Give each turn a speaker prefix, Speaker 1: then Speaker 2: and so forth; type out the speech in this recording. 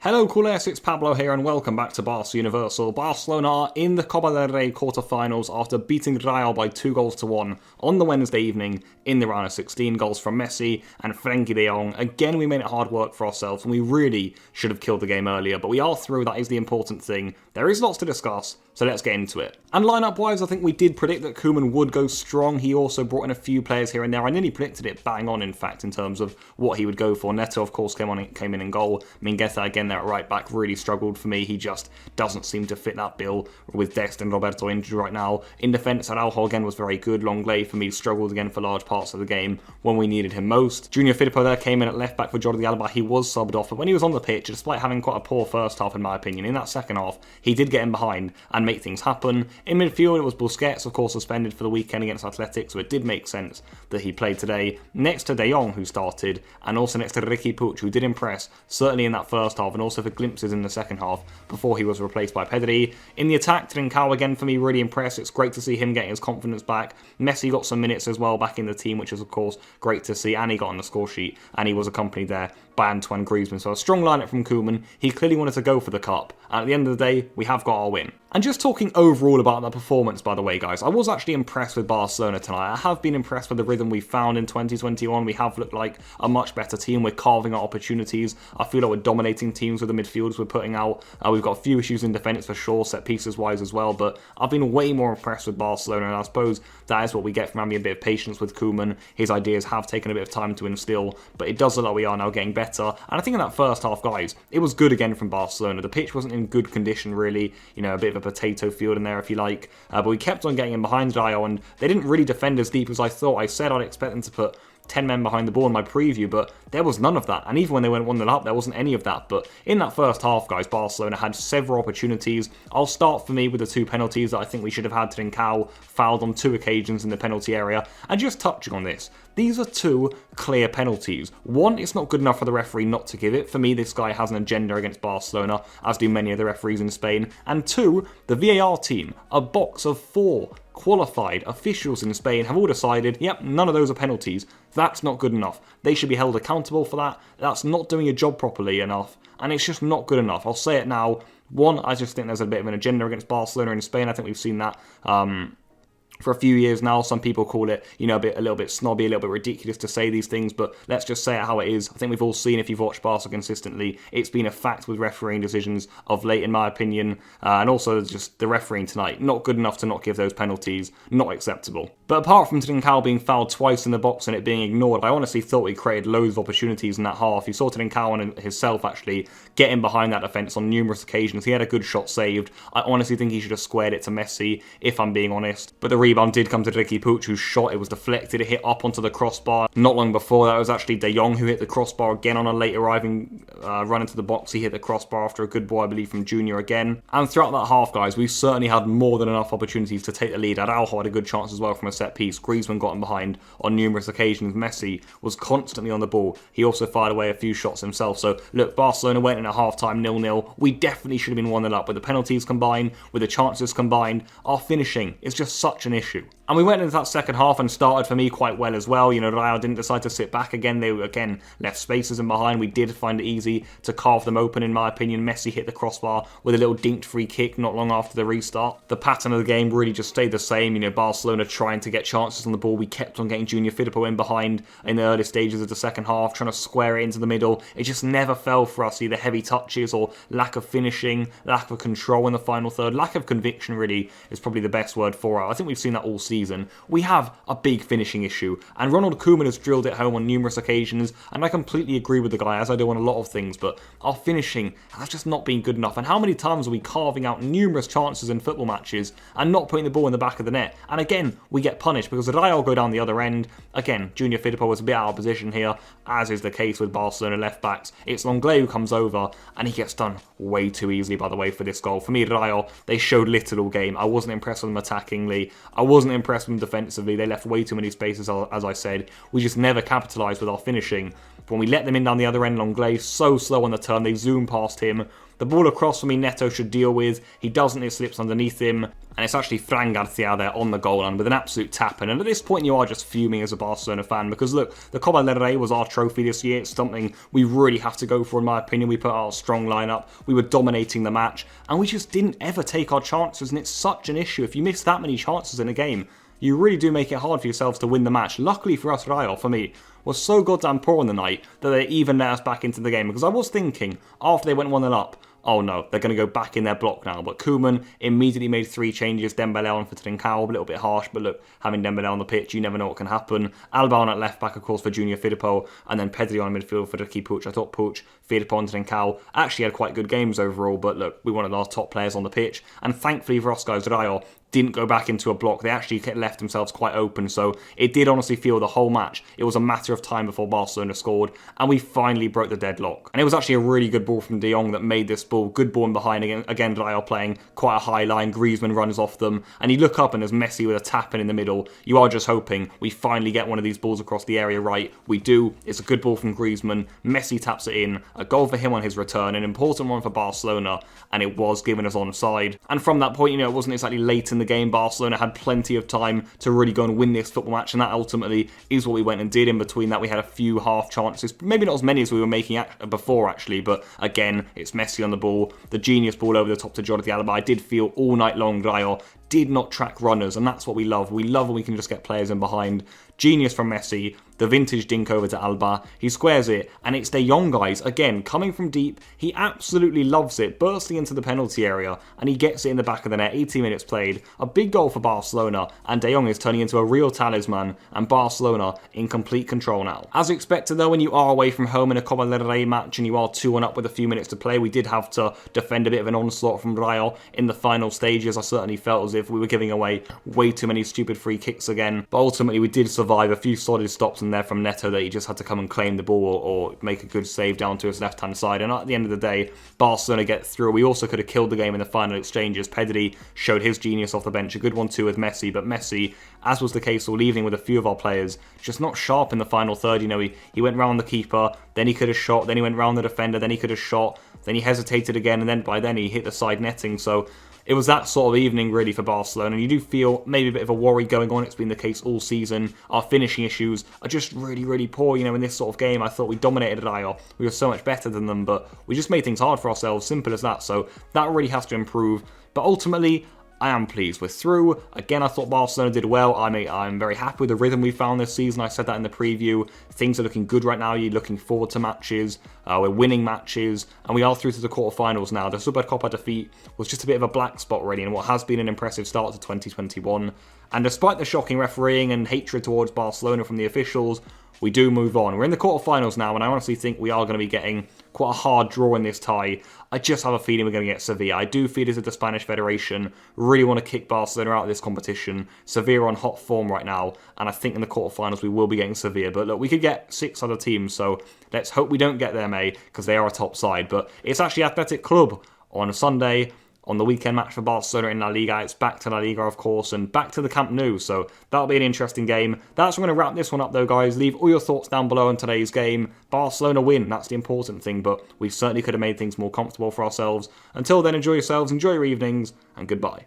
Speaker 1: Hello Culers, it's Pablo here and welcome back to Barca Universal. Barcelona are in the Copa del Rey quarter-finals after beating Rayo by 2-1 on the Wednesday evening in the round of 16. Goals from Messi and Frenkie De Jong. Again, we made it hard work for ourselves and we really should have killed the game earlier, but we are through. That is the important thing. There is lots to discuss, so let's get into it. And lineup-wise, I think we did predict that Koeman would go strong. He also brought in a few players here and there. I nearly predicted it bang on, in fact, in terms of what he would go for. Neto, of course, came in in goal. Mingueza, again, there at right back, really struggled for me. He just doesn't seem to fit that bill with Dest and Roberto injured right now. In defence, Araujo again was very good. Longley, for me, struggled again for large parts of the game when we needed him most. Junior Firpo there came in at left back for Jordi Alba. He was subbed off, but when he was on the pitch, despite having quite a poor first half, in my opinion, in that second half, he did get in behind and make things happen. In midfield, it was Busquets, of course, suspended for the weekend against Athletic, so it did make sense that he played today. Next to De Jong, who started, and also next to Riqui Puig, who did impress, certainly in that first half, and also for glimpses in the second half, before he was replaced by Pedri. In the attack, Trincao again, for me, really impressed. It's great to see him getting his confidence back. Messi got some minutes as well back in the team, which is, of course, great to see, and he got on the score sheet, and he was accompanied there by Antoine Griezmann. So a strong lineup from Koeman. He clearly wanted to go for the cup, and at the end of the day, we have got our win. And just talking overall about that performance, by the way, guys, I was actually impressed with Barcelona tonight. I have been impressed with the rhythm we found in 2021. We have looked like a much better team. We're carving out opportunities. I feel like we're dominating teams with the midfielders we're putting out. We've got a few issues in defence for sure, set pieces wise as well, but I've been way more impressed with Barcelona, and I suppose that is what we get from having a bit of patience with Koeman. His ideas have taken a bit of time to instill, but it does look like we are now getting better. And I think in that first half, guys, it was good again from Barcelona. The pitch wasn't in good condition, really. You know, a bit of a potato field in there, if you like. But we kept on getting in behind Rayo, and they didn't really defend as deep as I thought. I said I'd expect them to put 10 men behind the ball in my preview, but there was none of that. And even when they went 1-0 up, there wasn't any of that. But in that first half, guys, Barcelona had several opportunities. I'll start for me with the two penalties that I think we should have had. Trincao fouled on 2 occasions in the penalty area. And just touching on this, these are 2 clear penalties. One, it's not good enough for the referee not to give it. For me, this guy has an agenda against Barcelona, as do many of the referees in Spain. And 2, the VAR team, a box of 4 qualified officials in Spain, have all decided, yep, none of those are penalties. That's not good enough. They should be held accountable for that. That's not doing your job properly enough, and it's just not good enough. I'll say it now. One, I just think there's a bit of an agenda against Barcelona in Spain. I think we've seen that for a few years now. Some people call it, you know, a little bit snobby, a little bit ridiculous to say these things, but let's just say it how it is. I think we've all seen, if you've watched Barca consistently, it's been a fact with refereeing decisions of late, in my opinion, and also just the refereeing tonight. Not good enough to not give those penalties, not acceptable. But apart from Trincao being fouled twice in the box and it being ignored, I honestly thought we created loads of opportunities in that half. You saw Trincao and himself actually get in behind that defence on numerous occasions. He had a good shot saved. I honestly think he should have squared it to Messi, if I'm being honest. But the rebound did come to Riqui Puig, whose shot, it was deflected, it hit up onto the crossbar. Not long before that, it was actually De Jong who hit the crossbar again on a late arriving run into the box. He hit the crossbar after a good ball, I believe, from Junior again. And throughout that half, guys, we certainly had more than enough opportunities to take the lead. Araujo had a good chance as well from a set piece. Griezmann got in behind on numerous occasions. Messi was constantly on the ball. He also fired away a few shots himself. So, look, Barcelona went in at half-time 0-0. We definitely should have been 1-0 up. With the penalties combined, with the chances combined, our finishing is just such an issue. And we went into that second half and started, for me, quite well as well. You know, Rayo didn't decide to sit back again. They, again, left spaces in behind. We did find it easy to carve them open, in my opinion. Messi hit the crossbar with a little dinked free kick not long after the restart. The pattern of the game really just stayed the same. You know, Barcelona trying to get chances on the ball. We kept on getting Junior Firpo in behind in the early stages of the second half, trying to square it into the middle. It just never fell for us, either heavy touches or lack of finishing, lack of control in the final third. Lack of conviction, really, is probably the best word for it. I think we've seen that all season. We have a big finishing issue, and Ronald Koeman has drilled it home on numerous occasions, and I completely agree with the guy, as I do on a lot of things, but our finishing has just not been good enough. And how many times are we carving out numerous chances in football matches and not putting the ball in the back of the net? And again, we get punished because the Rayo go down the other end. Again, Junior Firpo was a bit out of position here, as is the case with Barcelona left-backs. It's Longley who comes over, and he gets done way too easily, by the way, for this goal. For me, Rayo, they showed little all game. I wasn't impressed with them attackingly. I wasn't impressed with them defensively. They left way too many spaces, as I said. We just never capitalised with our finishing. But when we let them in down the other end, Longley, so slow on the turn, they zoom past him. The ball across for me, Neto should deal with. He doesn't, it slips underneath him. And it's actually Fran Garcia there on the goal line with an absolute tap-in. And at this point, you are just fuming as a Barcelona fan because, look, the Copa del Rey was our trophy this year. It's something we really have to go for, in my opinion. We put out a strong lineup. We were dominating the match. And we just didn't ever take our chances. And it's such an issue. If you miss that many chances in a game, you really do make it hard for yourselves to win the match. Luckily for us, Rayo, for me, was so goddamn poor on the night that they even let us back into the game. Because I was thinking, after they went 1-0 up, oh no, they're going to go back in their block now. But Koeman immediately made 3 changes. Dembele on for Trincao, a little bit harsh, but look, having Dembele on the pitch, you never know what can happen. Alba on at left back, of course, for Junior Firpo, and then Pedri on midfield for Ricky Puig. I thought Puig, Firpo and Trincao actually had quite good games overall, but look, we wanted our top players on the pitch. And thankfully for us guys, Rayo didn't go back into a block. They actually left themselves quite open, so it did honestly feel the whole match. It was a matter of time before Barcelona scored, and we finally broke the deadlock. And it was actually a really good ball from De Jong that made this ball. Good ball in behind. Again, Rayo playing quite a high line. Griezmann runs off them, and you look up and there's Messi with a tap in the middle. You are just hoping we finally get one of these balls across the area right. We do. It's a good ball from Griezmann. Messi taps it in. A goal for him on his return. An important one for Barcelona, and it was given us onside. And from that point, it wasn't exactly late in the game. Barcelona had plenty of time to really go and win this football match, and that ultimately is what we went and did. In between that, we had a few half chances, maybe not as many as we were making before actually, but again, it's Messi on the ball, the genius ball over the top to Jordi Alba. I did feel all night long Rayo did not track runners, and that's what we love. We love when we can just get players in behind. Genius from Messi, the vintage dink over to Alba. He squares it, and it's De Jong, guys. Again, coming from deep, he absolutely loves it, bursting into the penalty area, and he gets it in the back of the net. 80 minutes played. A big goal for Barcelona, and De Jong is turning into a real talisman, and Barcelona in complete control now. As expected, though, when you are away from home in a Copa del Rey match and you are 2-1 up with a few minutes to play, we did have to defend a bit of an onslaught from Rayo in the final stages. I certainly felt as if we were giving away way too many stupid free kicks again, but ultimately we did survive. A few solid stops in there from Neto that he just had to come and claim the ball or make a good save down to his left-hand side. And at the end of the day, Barcelona get through. We also could have killed the game in the final exchanges. Pedri showed his genius off the bench. A good one too with Messi, but Messi, as was the case all evening with a few of our players, just not sharp in the final third. He went round the keeper, then he could have shot, then he went round the defender, then he could have shot, then he hesitated again, and then by then he hit the side netting. So it was that sort of evening really for Barcelona, and you do feel maybe a bit of a worry going on. It's been the case all season. Our finishing issues are just really, really poor. In this sort of game, I thought we dominated Rayo. We were so much better than them, but we just made things hard for ourselves. Simple as that. So that really has to improve. But ultimately, I am pleased. We're through. Again, I thought Barcelona did well. I'm very happy with the rhythm we found this season. I said that in the preview. Things are looking good right now. You're looking forward to matches. We're winning matches. And we are through to the quarterfinals now. The Supercopa defeat was just a bit of a black spot, really, in what has been an impressive start to 2021. And despite the shocking refereeing and hatred towards Barcelona from the officials, we do move on. We're in the quarterfinals now, and I honestly think we are going to be getting quite a hard draw in this tie. I just have a feeling we're going to get Sevilla. I do feel as if the Spanish Federation really want to kick Barcelona out of this competition. Sevilla on hot form right now, and I think in the quarterfinals we will be getting Sevilla. But look, we could get 6 other teams, so let's hope we don't get them, because they are a top side. But it's actually Athletic Club on a Sunday, on the weekend match for Barcelona in La Liga. It's back to La Liga, of course, and back to the Camp Nou, so that'll be an interesting game. That's where I'm going to wrap this one up, though, guys. Leave all your thoughts down below on today's game. Barcelona win, that's the important thing, but we certainly could have made things more comfortable for ourselves. Until then, enjoy yourselves, enjoy your evenings, and goodbye.